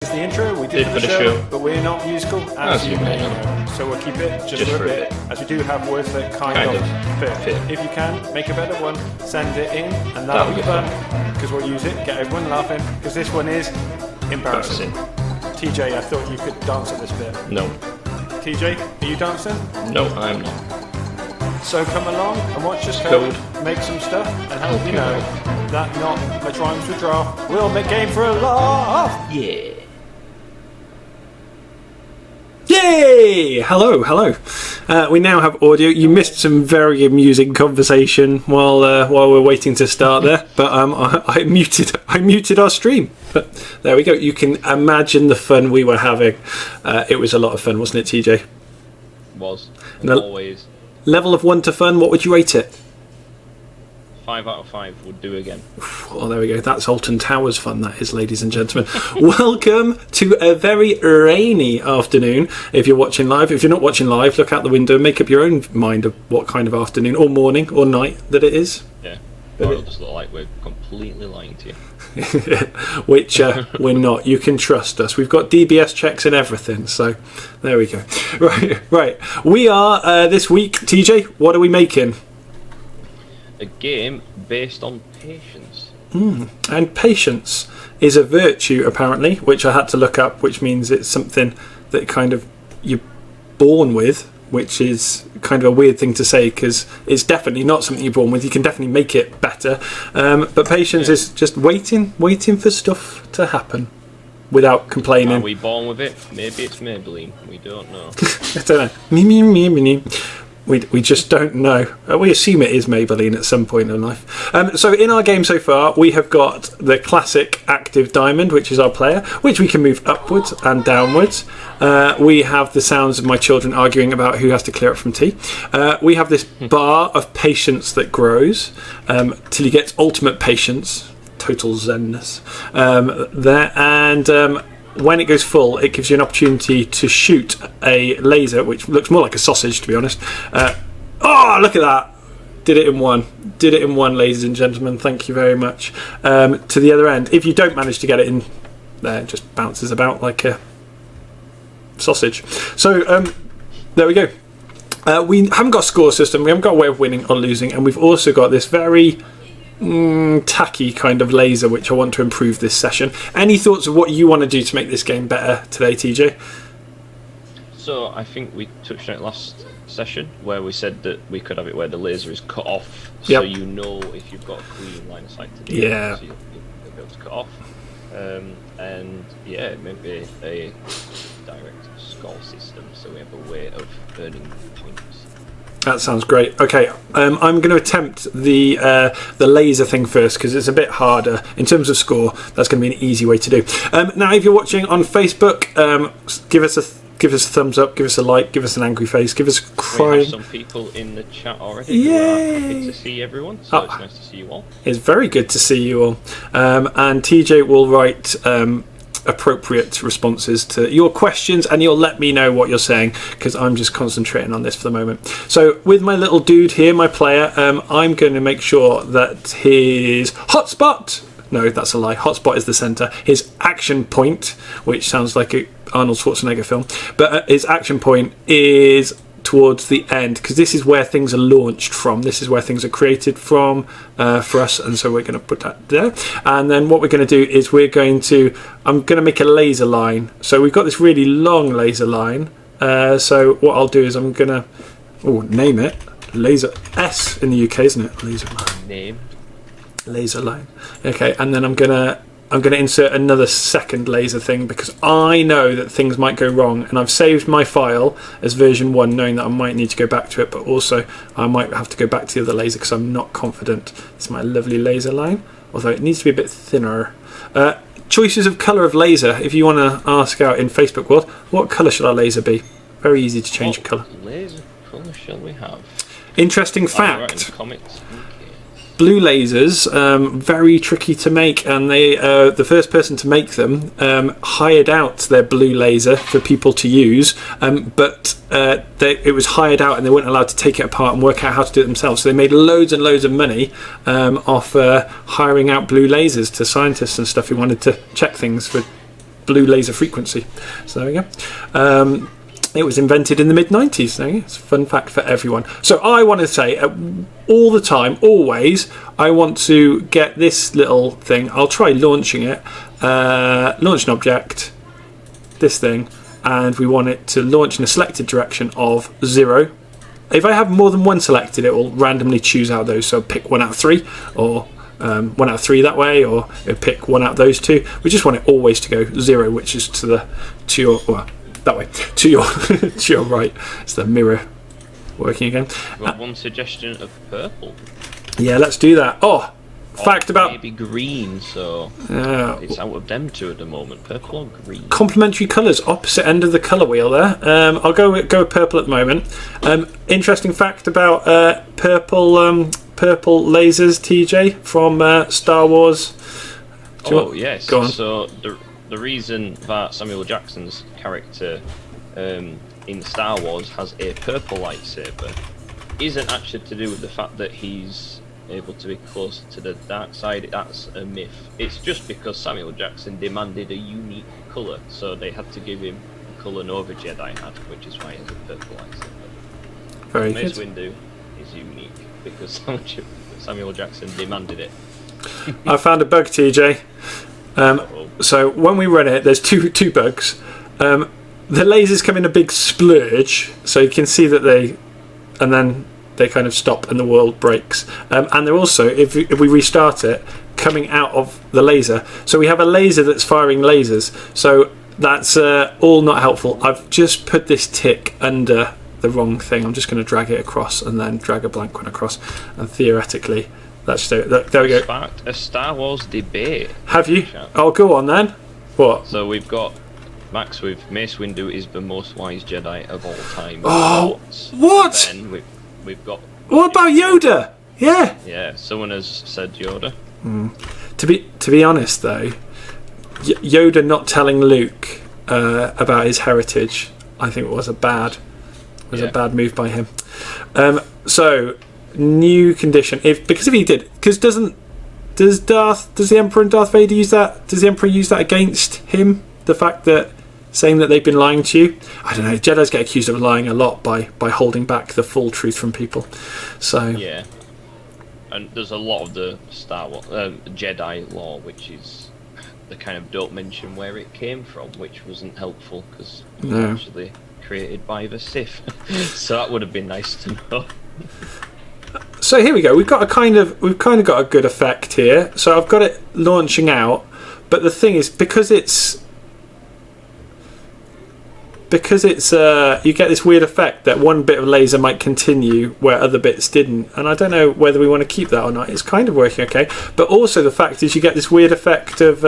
The intro we did for the show, but we're not musical, as you may know. So we'll keep it just for a bit, as we do have words that kind of fit. If you can, make a better one, send it in, and that'll be fun, because we'll use it, get everyone laughing, because this one is embarrassing. TJ, I thought you could dance at this bit. No. TJ, are you dancing? No, I'm not. So come along and watch us code, make some stuff, and help you know that not much rhymes with draft will make game for a laugh. Yeah. Yay! Hello. We now have audio. You missed some very amusing conversation while we're waiting to start there, but I muted our stream. But there we go. You can imagine the fun we were having. It was a lot of fun, wasn't it, TJ? Was. Always. Level of 1 to fun. What would you rate it? 5 out of 5 would do again. Oh, there we go. That's Alton Towers fun, that is, ladies and gentlemen. Welcome to a very rainy afternoon. If you're watching live, if you're not watching live, look out the window and make up your own mind of what kind of afternoon or morning or night that it is. Yeah. Or it'll just look like we're completely lying to you. Which we're not. You can trust us. We've got DBS checks and everything. So there we go. Right. We are this week. TJ, what are we making? A game based on patience. And patience is a virtue, apparently, which I had to look up, which means it's something that kind of you're born with, which is kind of a weird thing to say because it's definitely not something you're born with. You can definitely make it better. But patience is just waiting for stuff to happen without complaining. Are we born with it? Maybe it's Maybelline. We don't know. I don't know. We just don't know. We assume it is Maybelline at some point in life. So in our game so far, we have got the classic active diamond, which is our player, which we can move upwards and downwards. We have the sounds of my children arguing about who has to clear up from tea. We have this bar of patience that grows till you get ultimate patience, total zenness there, and when it goes full, it gives you an opportunity to shoot a laser, which looks more like a sausage, to be honest. Oh, look at that! Did it in one, ladies and gentlemen. Thank you very much. To the other end. If you don't manage to get it in there, it just bounces about like a sausage. So there we go. We haven't got a score system. We haven't got a way of winning or losing, and we've also got this very tacky kind of laser which I want to improve this session. Any thoughts of what you want to do to make this game better today, TJ? So I think we touched on it last session where we said that we could have it where the laser is cut off, so you know if you've got a clean line of sight to do it, so you'll be able to cut off. And yeah, maybe a direct score system so we have a way of earning points. That sounds great. Okay, I'm going to attempt the laser thing first because it's a bit harder in terms of score. That's going to be an easy way to do. Now, if you're watching on Facebook, give us a thumbs up, give us a like, give us an angry face, give us a crying. We have some people in the chat already. Yay! Who are happy to see everyone, so it's nice to see you all. It's very good to see you all. And TJ will write appropriate responses to your questions, and you'll let me know what you're saying because I'm just concentrating on this for the moment. So with my little dude here, my player, I'm going to make sure that his hotspot, no, that's a lie, hotspot is the center, his action point, which sounds like a Arnold Schwarzenegger film, but his action point is towards the end because this is where things are launched from, this is where things are created from for us, and so we're going to put that there. And then what we're going to do is I'm going to make a laser line. So we've got this really long laser line, so what I'll do is I'm going to name it laser S in the UK, isn't it? Laser line. Laser line. Okay, and then I'm going to insert another second laser thing because I know that things might go wrong, and I've saved my file as version 1 knowing that I might need to go back to it, but also I might have to go back to the other laser because I'm not confident. It's my lovely laser line, although it needs to be a bit thinner. Choices of colour of laser, if you want to ask out in Facebook world, what colour should our laser be? Very easy to change colour. Laser colour shall we have? Interesting fact. Blue lasers, very tricky to make, and they the first person to make them hired out their blue laser for people to use, but it was hired out and they weren't allowed to take it apart and work out how to do it themselves, so they made loads and loads of money off hiring out blue lasers to scientists and stuff who wanted to check things for blue laser frequency. So there we go. It was invented in the mid-90s. So it's a fun fact for everyone. So I want to say all the time, always, I want to get this little thing. I'll try launching it. Launch an object, this thing, and we want it to launch in a selected direction of 0. If I have more than one selected, it will randomly choose out those. So pick 1 out of 3, or 1 out of 3 that way, or it'll pick 1 out of those 2. We just want it always to go 0, which is to your that way, to your right. It's the mirror working again. Got one suggestion of purple. Yeah, let's do that. Oh, fact about maybe green. So it's out of them two at the moment. Purple or green. Complementary colours, opposite end of the colour wheel there. I'll go with purple at the moment. Interesting fact about purple lasers, TJ, from Star Wars. Yes. Go on. So the reason that Samuel Jackson's character in Star Wars has a purple lightsaber isn't actually to do with the fact that he's able to be closer to the dark side. That's a myth. It's just because Samuel Jackson demanded a unique colour, so they had to give him a colour no other Jedi had, which is why he has a purple lightsaber. Very Mace good. Windu is unique because Samuel Jackson demanded it. I found a bug, TJ. So when we run it, there's two bugs. The lasers come in a big splurge, so you can see that they kind of stop and the world breaks. And they're also, if we restart it, coming out of the laser. So we have a laser that's firing lasers. So that's all not helpful. I've just put this tick under the wrong thing. I'm just going to drag it across and then drag a blank one across. And theoretically, that's there we go. Sparked a Star Wars debate. Have you? Oh, go on then. What? So we've got Max with Mace Windu is the most wise Jedi of all time. Oh, what? And then we've got. What about Yoda? Yeah. Yeah, someone has said Yoda. To be honest though, Yoda not telling Luke about his heritage, I think was a bad move by him. So new condition. If he did, because does the Emperor and Darth Vader use that? Does the Emperor use that against him? The fact that saying that they've been lying to you. I don't know. Jedis get accused of lying a lot by holding back the full truth from people. So yeah, and there's a lot of the Star Wars Jedi lore which is the kind of don't mention where it came from, which wasn't helpful because it was actually created by the Sith. So that would have been nice to know. So here we go. We've got got a good effect here. So I've got it launching out, but the thing is, because it's you get this weird effect that one bit of laser might continue where other bits didn't, and I don't know whether we want to keep that or not. It's kind of working okay, but also the fact is you get this weird effect of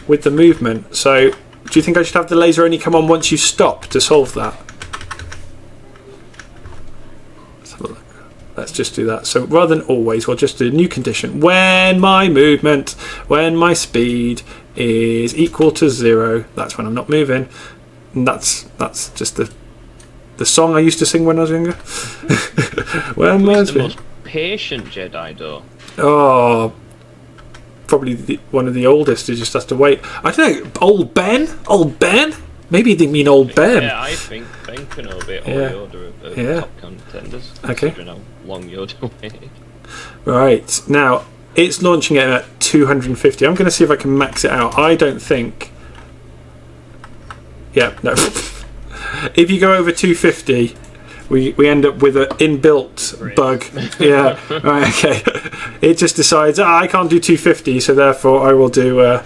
with the movement. So do you think I should have the laser only come on once you stop to solve that? Let's just do that. So rather than always, we'll just do a new condition. When my speed is equal to 0, that's when I'm not moving. And that's just the song I used to sing when I was younger. Who's the most patient Jedi, though? Oh, probably one of the oldest who just has to wait. I don't know. Old Ben? Maybe they mean old Ben. Yeah, I think Ben Kenobi or Yoda are top contenders. Okay. Considering how long Yoda waited. Right, now it's launching it at 250. I'm going to see if I can max it out. I don't think. Yeah, no. If you go over 250, we end up with an inbuilt bug. Yeah, right, okay. It just decides, I can't do 250, so therefore I will do.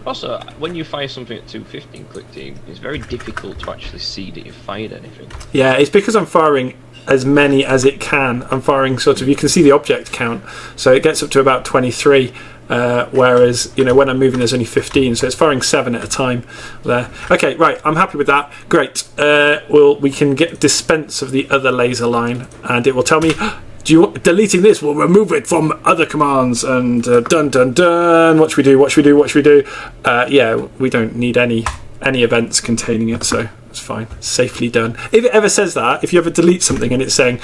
Also, when you fire something at 250 in Click Team, it's very difficult to actually see that you've fired anything. Yeah, it's because I'm firing as many as it can. I'm firing sort of, you can see the object count, so it gets up to about 23, whereas when I'm moving there's only 15, so it's firing 7 at a time there. Okay, right, I'm happy with that. Great. We can get dispense of the other laser line, and it will tell me, deleting this will remove it from other commands, and dun dun dun. What should we do? Yeah, we don't need any events containing it, so it's fine. Safely done. If it ever says that, if you ever delete something and it's saying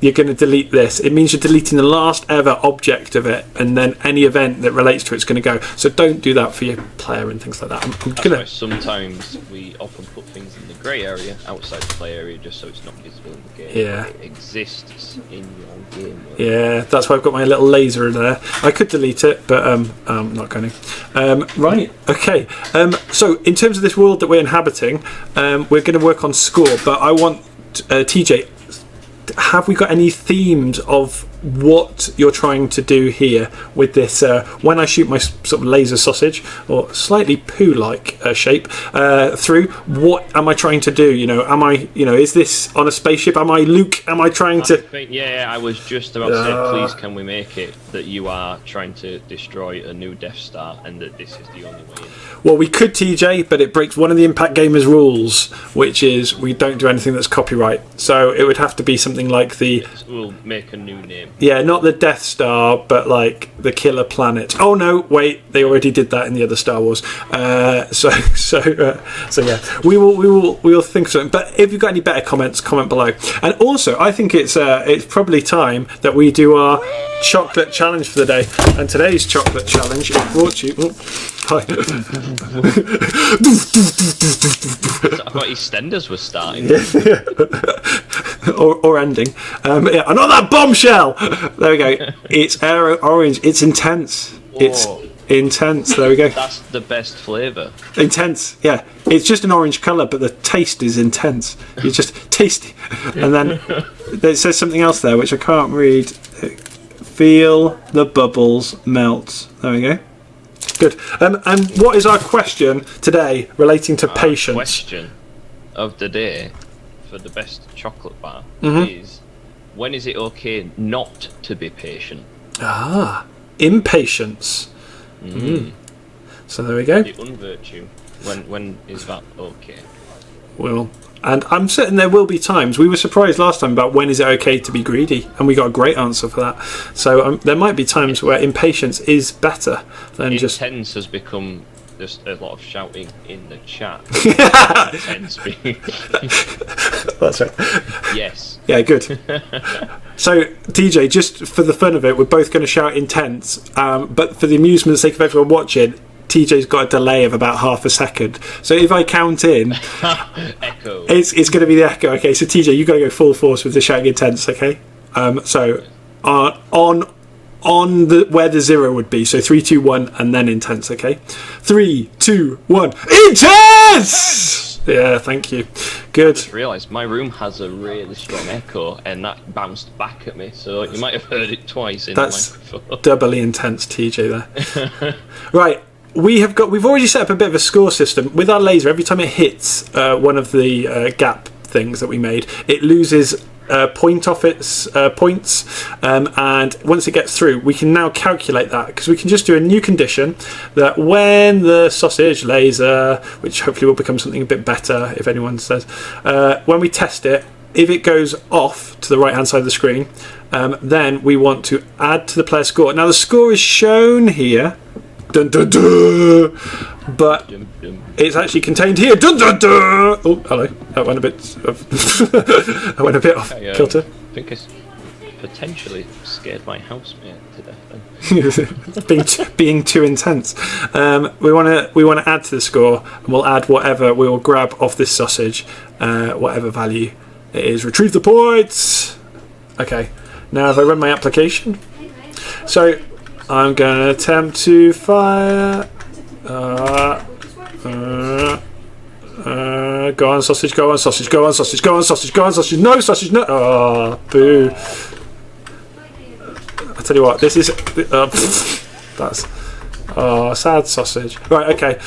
you're going to delete this. It means you're deleting the last ever object of it, and then any event that relates to it's going to go. So don't do that for your player and things like that. That's why sometimes we often put things in the grey area outside the play area just so it's not visible in the game. Yeah. It exists in your game. Yeah, that's why I've got my little laser in there. I could delete it, but I'm not going to. Right, okay. So in terms of this world that we're inhabiting, we're going to work on score, but I want TJ, have we got any themes of what you're trying to do here with this? When I shoot my sort of laser sausage, or slightly poo-like shape, through, what am I trying to do? Am I, is this on a spaceship? Am I Luke? Am I trying to? I was just about to say, please, can we make it that you are trying to destroy a new Death Star, and that this is the only way in? Well, we could, TJ, but it breaks one of the Impact Gamers rules, which is we don't do anything that's copyright. So it would have to be something like the. We'll make a new name. Yeah, not the Death Star, but like the Killer Planet. Oh no, wait, they already did that in the other Star Wars. So yeah, we will think of something. But if you've got any better comments, comment below. And also, I think it's probably time that we do our chocolate challenge for the day. And today's chocolate challenge is brought to you. Hi. I thought EastEnders was starting. or ending. Yeah, another bombshell! There we go. It's aero orange. It's intense. Whoa. It's intense. There we go. That's the best flavour. Intense, yeah. It's just an orange colour, but the taste is intense. You just taste it. And then it says something else there, which I can't read. Feel the bubbles melt. There we go. Good. And what is our question today relating to patience? Our question of the day for the best chocolate bar is, when is it okay not to be patient? Impatience. So there we go. The unvirtue. When is that okay? Well, and I'm certain there will be times. We were surprised last time about when is it okay to be greedy, and we got a great answer for that. So there might be times where impatience is better than just. Intense has become just a lot of shouting in the chat. Intense being. That's right. Yes. Yeah, good. So, TJ, just for the fun of it, we're both going to shout intense, but for the amusement sake of everyone watching, TJ's got a delay of about half a second. So if I count in, echo. It's going to be the echo. Okay, so TJ, you've got to go full force with the shouting intense. Okay, so on the where the 0 would be. So 3, 2, 1, and then intense. Okay, 3, 2, 1, intense. Yeah, thank you. Good. I just realised my room has a really strong echo, and that bounced back at me. So you might have heard it twice in the microphone. Doubly intense, TJ. There. Right. We've already set up a bit of a score system with our laser. Every time it hits one of the gap things that we made, it loses point off its points, and once it gets through, we can now calculate that, because we can just do a new condition that when the sausage laser, which hopefully will become something a bit better if anyone says, when we test it, if it goes off to the right hand side of the screen, then we want to add to the player score. Now the score is shown here. Dun, dun, dun, but it's actually contained here. Dun, dun, dun. Oh, hello. That went a bit. That went a bit off kilter. I think it's potentially scared my housemate to death. being too intense. We want to add to the score, and we'll add whatever we will grab off this sausage, whatever value it is. Retrieve the points. Okay. Now, if I run my application, so. I'm going to attempt to fire. Go on, sausage, go on, sausage, go on, sausage, go on, sausage, go on, sausage. No, sausage, no. Oh, boo. I tell you what, this is. That's. Oh, sad sausage. Right, okay.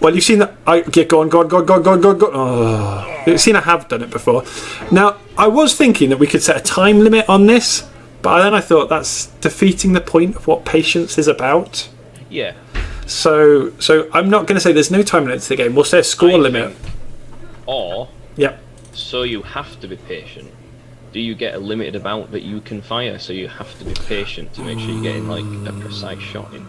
Well, you've seen that. Go on. Oh, you've seen I have done it before. Now, I was thinking that we could set a time limit on this. But then I thought that's defeating the point of what patience is about. Yeah. So I'm not going to say there's no time limit to the game. We'll say a score limit. Or. Yep. So you have to be patient. Do you get a limited amount that you can fire? So you have to be patient to make sure you're getting like a precise shot in.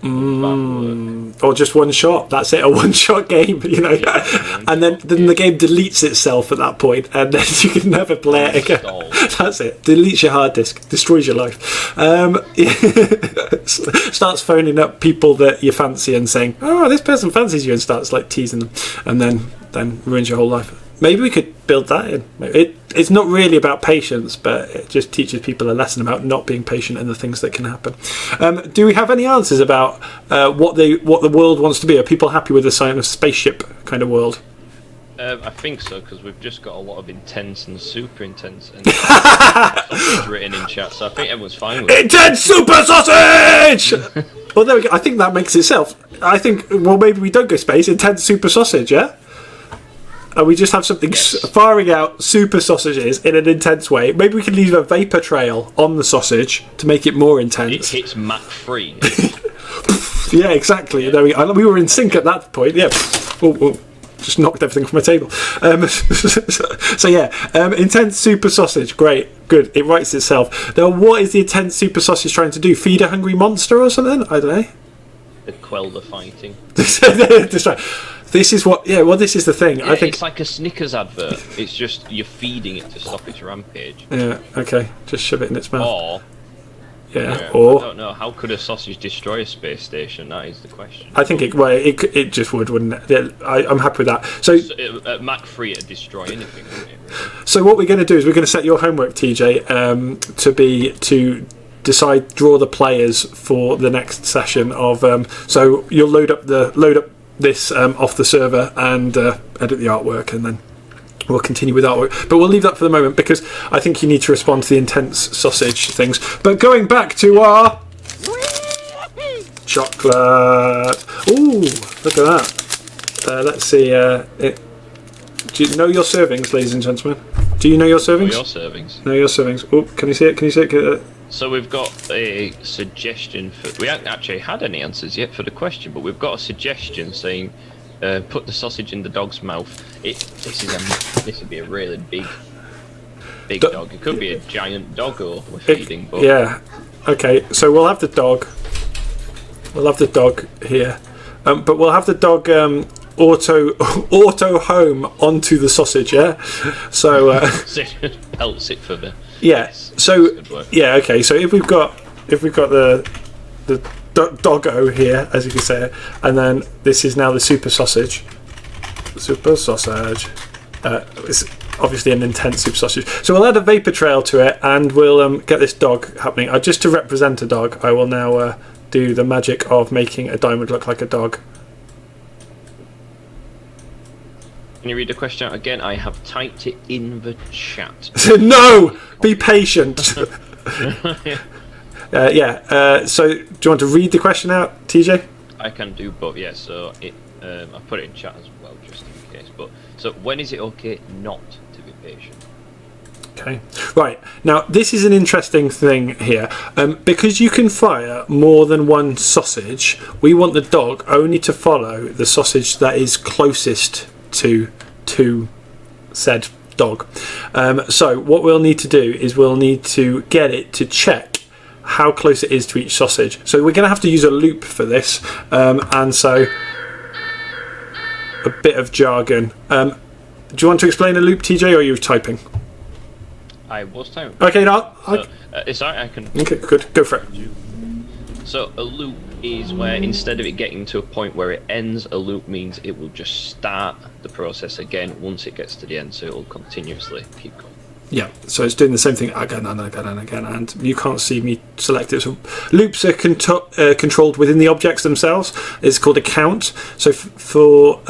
Or just one shot. That's it. A one-shot game, you know. Yeah, and then the game deletes itself at that point, and then you can never play it again. That's it. Deletes your hard disk, destroys your life. Starts phoning up people that you fancy and saying, "Oh, this person fancies you," and starts like teasing them, and then ruins your whole life. Maybe we could build that in. It's not really about patience, but it just teaches people a lesson about not being patient and the things that can happen. Do we have any answers about what the world wants to be? Are people happy with the sign of spaceship kind of world? I think so, because we've just got a lot of intense and super intense and sausage written in chat, so I think everyone's fine with it. Intense super sausage! Well, there we go. I think that makes itself. I think, well, maybe we don't go space. Intense super sausage, yeah? And we just have something firing out super sausages in an intense way. Maybe we can leave a vapor trail on the sausage to make it more intense. It hits Mach 3. Yeah, exactly. Yeah. There we were in sync at that point. Yeah. Just knocked everything from my table. So yeah, intense super sausage. Great, good. It writes itself. Now, what is the intense super sausage trying to do? Feed a hungry monster or something? I don't know. To quell the fighting. This is what. Yeah. Well, this is the thing. Yeah, I think it's like a Snickers advert. It's just you're feeding it to stop its rampage. Yeah. Okay. Just shove it in its mouth. Or. Yeah. Or. I don't know. How could a sausage destroy a space station? That is the question. I think it just would, wouldn't it? I'm happy with that. So at Mach 3, it'd destroy anything, wouldn't it? Really? So what we're going to do is we're going to set your homework, TJ, to draw the players for the next session of. So you'll load up this off the server and edit the artwork, and then we'll continue with artwork. But we'll leave that for the moment because I think you need to respond to the intense sausage things. But going back to our chocolate. Ooh, look at that. Let's see. Do you know your servings, ladies and gentlemen? Do you know your servings? Know your servings. Oh, can you see it? Can you see it? So we've got a suggestion for. We haven't actually had any answers yet for the question, but we've got a suggestion saying, "Put the sausage in the dog's mouth." This would be a really big dog. It could be a giant doggo we're feeding. But yeah. Okay. So we'll have the dog. We'll have the dog here, but we'll have the dog auto home onto the sausage. Yeah. So pelts it for the. Yeah. So yeah. Okay. So if we've got the doggo here, as you can say, and then this is now the super sausage. Super sausage. It's obviously an intense super sausage. So we'll add a vapor trail to it, and we'll get this dog happening. Just to represent a dog, I will now do the magic of making a diamond look like a dog. Can you read the question out again? I have typed it in the chat. No! Be patient. Yeah. So, do you want to read the question out, TJ? I can do both. Yeah. So I put it in chat as well, just in case. But so, when is it okay not to be patient? Okay. Right. Now, this is an interesting thing here. Because you can fire more than one sausage, we want the dog only to follow the sausage that is closest to said dog. So what we'll need to do is we'll need to get it to check how close it is to each sausage. So we're going to have to use a loop for this, and so a bit of jargon. Do you want to explain a loop, TJ, or are you typing? I was typing. Okay, no. It's alright, I can. Okay, good. Go for it. So a loop is where instead of it getting to a point where it ends, a loop means it will just start the process again once it gets to the end, so it will continuously keep going. Yeah, so it's doing the same thing again and again and again, and you can't see me select it. So loops are controlled within the objects themselves. It's called a count. So for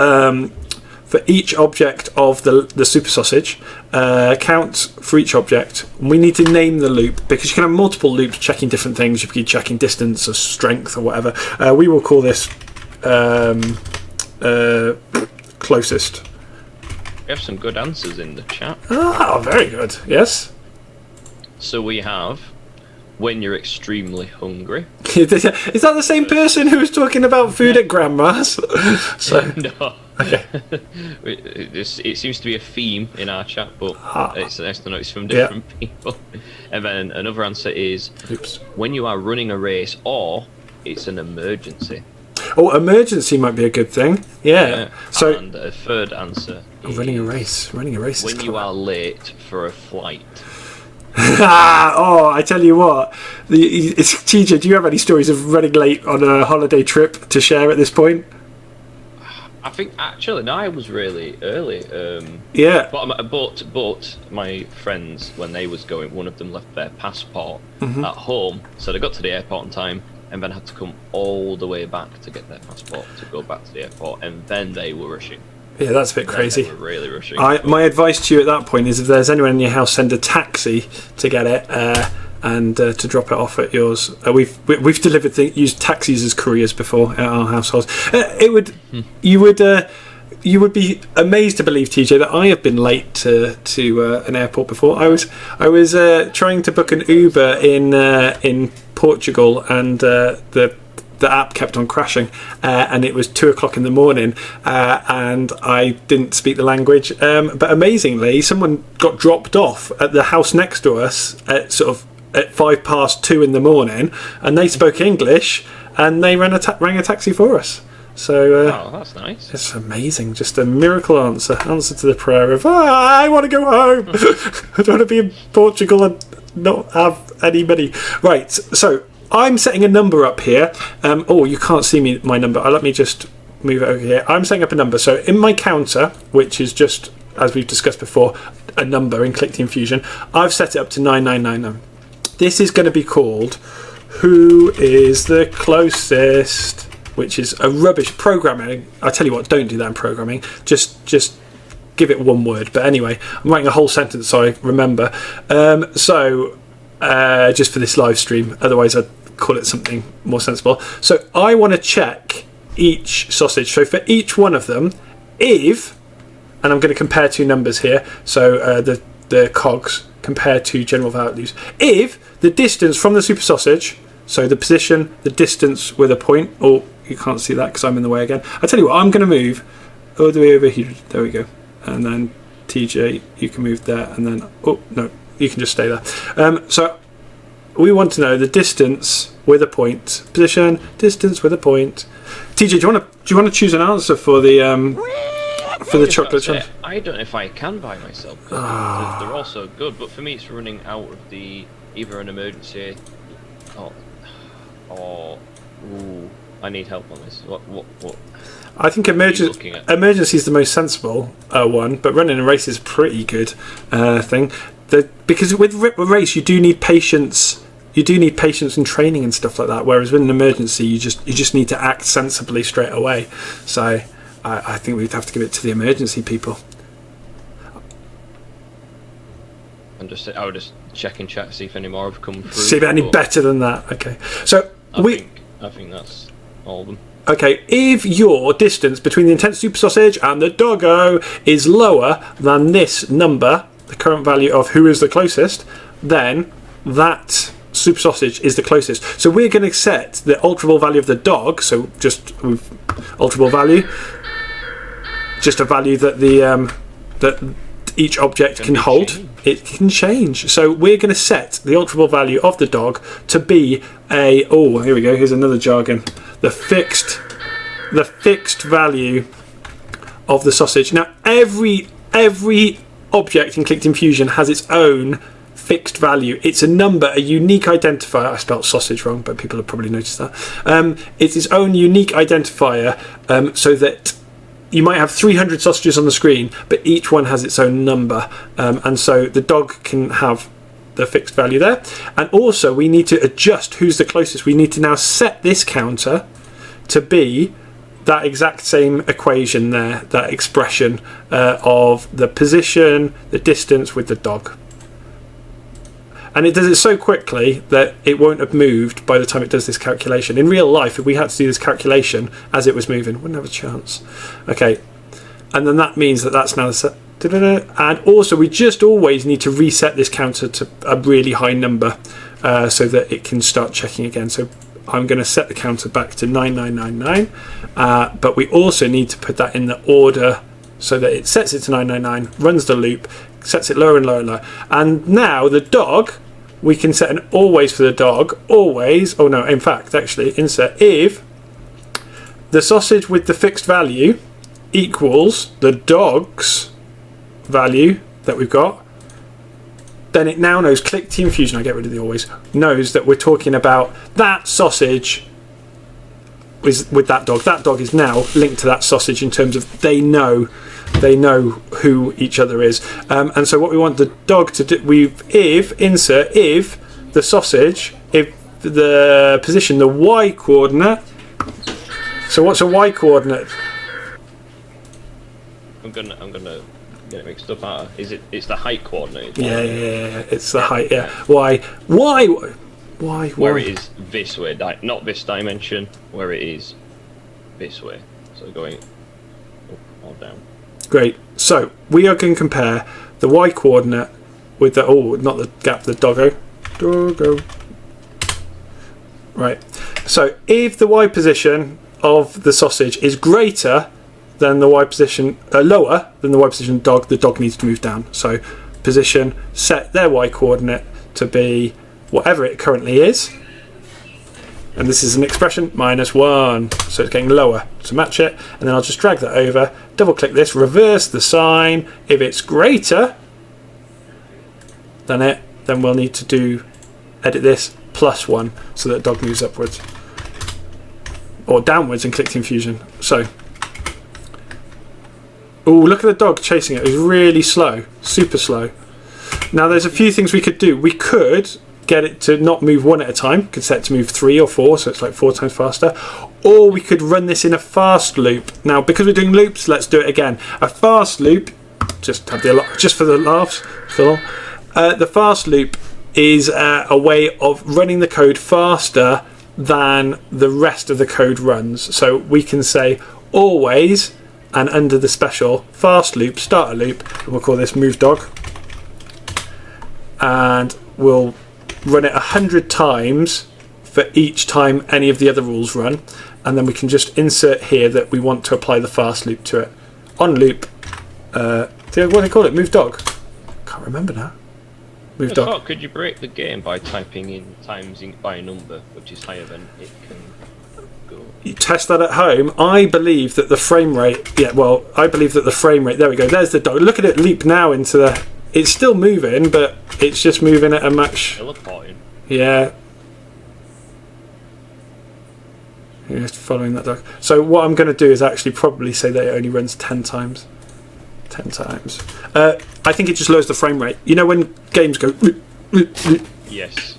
each object of the super sausage, count for each object. We need to name the loop because you can have multiple loops checking different things. You could be checking distance or strength or whatever. We will call this closest. We have some good answers in the chat. Oh, very good. Yes. So we have when you're extremely hungry. Is that the same person who was talking about food at grandma's? So, no. Okay. It seems to be a theme in our chat, but it's nice to know it's from different people. And then another answer is when you are running a race or it's an emergency. Oh, emergency might be a good thing. Yeah. So, and a third answer is running a race. Running a race. When you are late for a flight. Oh, I tell you what. TJ, do you have any stories of running late on a holiday trip to share at this point? I think actually, no, I was really early. Yeah. But my friends, when they was going, one of them left their passport at home, so they got to the airport on time, and then had to come all the way back to get their passport to go back to the airport, and then they were rushing. Yeah, that's a bit crazy. They were really rushing. My advice to you at that point is, if there's anyone in your house, send a taxi to get it and to drop it off at yours. We've delivered used taxis as couriers before at our households. You would be amazed to believe, TJ, that I have been late to an airport before. I was trying to book an Uber in Portugal, and the app kept on crashing, and it was 2:00 in the morning, and I didn't speak the language. But amazingly, someone got dropped off at the house next to us at 2:05 in the morning, and they spoke English, and they rang a taxi for us. So that's nice. It's amazing. Just a miracle answer to the prayer of I want to go home. I don't want to be in Portugal and not have any money. Right. So I'm setting a number up here. You can't see my number. Let me just move it over here. I'm setting up a number. So in my counter, which is just, as we've discussed before, a number in Click Team Fusion, I've set it up to 9999. This is going to be called Who is the Closest? Which is a rubbish programming. I tell you what, don't do that in programming. Just give it one word. But anyway, I'm writing a whole sentence so I remember. Just for this live stream. Otherwise, I'd call it something more sensible. So I want to check each sausage. So for each one of them, and I'm going to compare two numbers here. So the cogs compared to general values. If the distance from the super sausage, so the position, the distance with a point, or you can't see that because I'm in the way again. I tell you what, I'm going to move all the way over here. There we go. And then TJ, you can move there, and then you can just stay there. So we want to know the distance with a point. Position, distance with a point. TJ, do you want to choose an answer for the chocolate challenge? I don't know if I can by myself. They're all so good, but for me, it's running out of either an emergency or I need help on this. What? I think emergency is the most sensible one, but running a race is a pretty good thing. Because with a race, you do need patience. You do need patience and training and stuff like that. Whereas with an emergency, you just need to act sensibly straight away. So I think we'd have to give it to the emergency people. I would just check in chat to see if any more have come through. See if any better than that. Okay, so I think that's all of them. Okay, if your distance between the intense super sausage and the doggo is lower than this number, the current value of who is the closest, then that super sausage is the closest. So we're going to set the alterable value of the dog. So just alterable value, just a value that that each object can hold. It can change. So we're going to set the alterable value of the dog to be here we go. Here's another jargon. The fixed value of the sausage. Now every object in Click Team Fusion has its own fixed value. It's a number, a unique identifier. I spelled sausage wrong, but people have probably noticed that. It's its own unique identifier, so that you might have 300 sausages on the screen, but each one has its own number, and so the dog can have the fixed value there. And also we need to adjust who's the closest. We need to now set this counter to be that exact same equation there, that expression of the position, the distance with the dog. And it does it so quickly that it won't have moved by the time it does this calculation. In real life, if we had to do this calculation as it was moving, wouldn't have a chance. Okay, and then that means that that's now set. And also, we just always need to reset this counter to a really high number so that it can start checking again. So I'm going to set the counter back to 9999, but we also need to put that in the order so that it sets it to 999, runs the loop, sets it lower and lower and lower. And now the dog we can set an always for the dog. Always, oh no, in fact, actually, insert if the sausage with the fixed value equals the dog's value that we've got, then it now knows, click Team Fusion, I get rid of the always, knows that we're talking about that sausage is with that dog. That dog is now linked to that sausage in terms of they know who each other is. And so what we want the dog to do, if the sausage, if the position, the Y coordinate. So what's a Y coordinate? I'm gonna get it mixed up. It's the height coordinate? Yeah, it's the height. Yeah. Why? Where it is this way, not this dimension. Where it is this way. So going up or down. Great. So we are going to compare the Y coordinate with the not the gap, the doggo. Right. So if the Y position of the sausage is greater than the Y position, lower than the Y position dog, the dog needs to move down. So position, set their Y coordinate to be whatever it currently is. And this is an expression, -1. So it's getting lower to match it. And then I'll just drag that over, double click this, reverse the sign. If it's greater than it, then we'll need to edit this +1 so that dog moves upwards. Or downwards and click Team Fusion. So, look at the dog chasing it. It's really slow, super slow. Now there's a few things we could do. We could get it to not move one at a time. Could set it to move 3 or 4, so it's like 4 times faster. Or we could run this in a fast loop. Now, because we're doing loops, let's do it again. A fast loop, just for the laughs. The fast loop is a way of running the code faster than the rest of the code runs. So we can say always, and under the special fast loop, start a loop, and we'll call this move dog, and we'll run it 100 times for each time any of the other rules run, and then we can just insert here that we want to apply the fast loop to it. On loop, what do they call it? Move dog? Can't remember now. Move dog. Could you break the game by typing in times by a number which is higher than it can go? You test that at home. I believe that the frame rate, there we go, there's the dog. Look at it leap now into the, it's still moving, but it's just moving at a much... Teleporting. Yeah. You're just following that dog. So what I'm going to do is actually probably say that it only runs 10 times. 10 times. I think it just lowers the frame rate. You know when games go... Yes.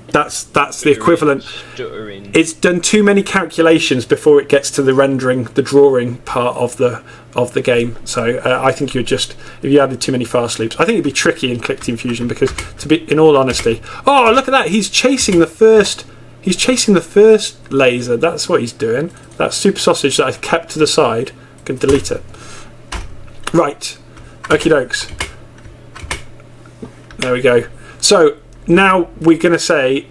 That's the equivalent. Stuttering. It's done too many calculations before it gets to the rendering, the drawing part of the game. So I think if you added too many fast loops, I think it'd be tricky in Click Team Fusion because, in all honesty, oh look at that! He's chasing the first laser. That's what he's doing. That super sausage that I kept to the side. I can delete it. Right, okie dokes. There we go. So now we're going to say,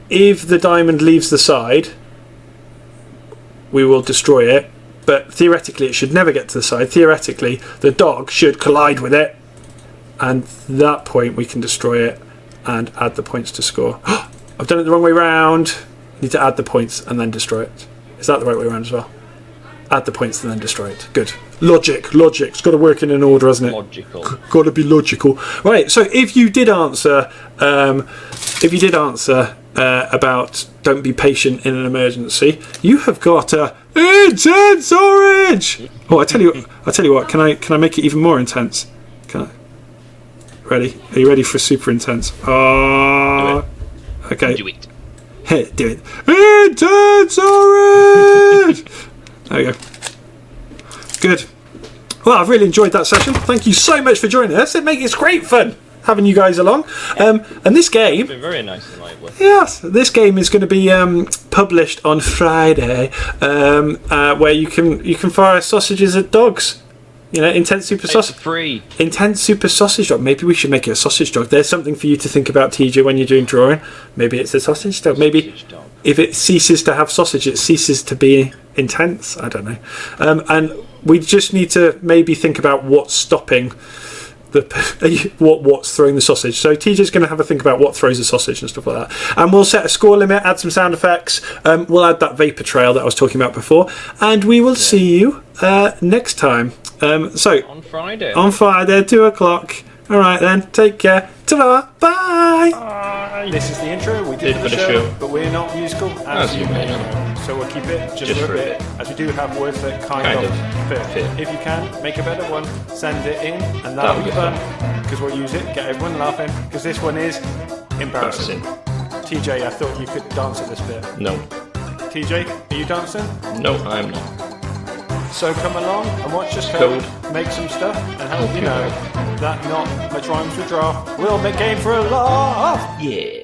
if the diamond leaves the side, we will destroy it. But theoretically, it should never get to the side. Theoretically, the dog should collide with it, and at that point we can destroy it and add the points to score. I've done it the wrong way round. Need to add the points and then destroy it. Is that the right way around as well? Add the points and then destroy it. Good. Logic. It's got to work in an order, hasn't it? Logical. Got to be logical. Right. So if you did answer, about don't be patient in an emergency, you have got a intense orange. Oh, I tell you what. Can I make it even more intense? Can I? Ready? Are you ready for super intense? Okay. Do it. Hey, do it. Intense orange. There we go. Good. Well, I've really enjoyed that session. Thank you so much for joining us. It's great fun having you guys along. And this game... It's been very nice and lively. Yes, this game is going to be published on Friday, where you can fire sausages at dogs. You know, intense super sausage. Free. Intense super sausage dog. Maybe we should make it a sausage dog. There's something for you to think about, TJ, when you're doing drawing. Maybe it's a sausage dog. Maybe if it ceases to have sausage, it ceases to be intense. I don't know. And we just need to maybe think about what's stopping what's throwing the sausage. So TJ's going to have a think about what throws the sausage and stuff like that. And we'll set a score limit, add some sound effects. We'll add that vapor trail that I was talking about before, and we will see you next time. So on Friday. On Friday, 2:00. All right then. Take care. Ta-ra. Bye. Bye. This is the intro. We did for the show, but we're not musical, as you may know. So we'll keep it just for a bit, as we do have words that kind of fit. If you can, make a better one, send it in, and that'll be fun. Because we'll use it, get everyone laughing. Because this one is embarrassing. TJ, I thought you could dance at this bit. No. TJ, are you dancing? No, I'm not. So come along and watch us code, make some stuff, and help you know that not much rhymes with draft will make game for a laugh. Yeah.